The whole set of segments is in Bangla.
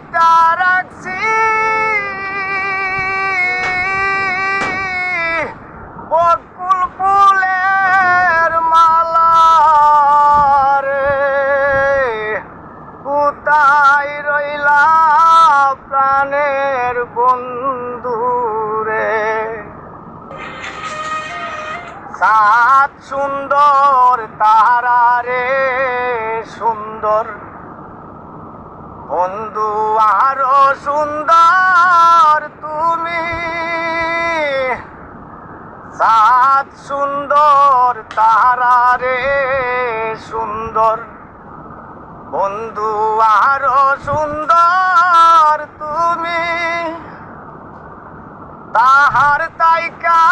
গাইতা রাখছি বকুল ফুলের মালা রে, কোথায় রইলা প্রাণের বন্ধু রে। সাত সুন্দর তারা রে সুন্দর বন্ধু, আরো সুন্দর তুমি। সাত সুন্দর তারা রে সুন্দর বন্ধু, আরো সুন্দর তুমি। তাহার তাইকা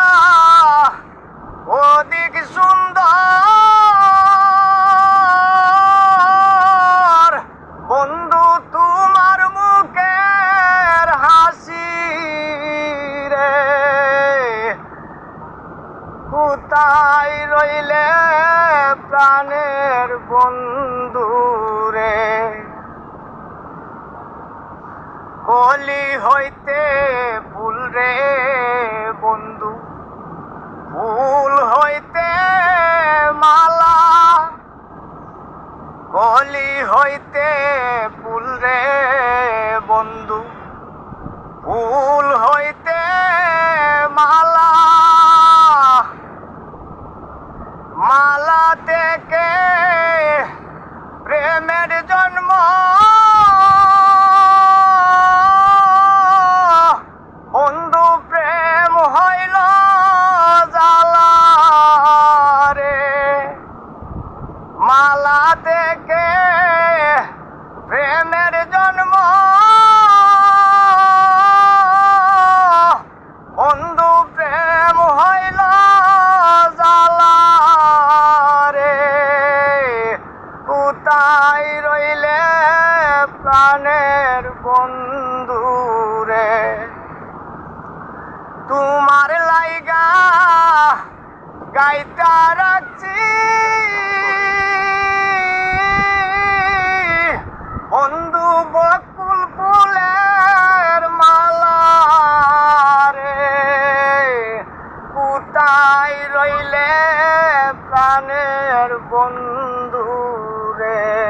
অধিক সুন্দর বন্ধু তোমার মুখের হাসি রে, কোথায় রইলে প্রাণের বন্ধু রে। কলি হইতে ফুল রে বন্ধু, ফুল হইতে মালা, কলি হইতে ফুল রে বন্ধু, ফুল হইতে মালা। মালা থেকে প্রেমের জন্ম, বন্ধু প্রেম হইল জালা রে। মালা থেকে প্রেমের জন্ম, বন্ধু প্রেম হইল জালা রে, কোথায় রইলে প্রাণের বন্ধু রে। তোমার লাইগা গাইতা রাখছি বন্ধু বকুল ফুলের মালা রে, কোথায় রইলে প্রাণের বন্ধু রে।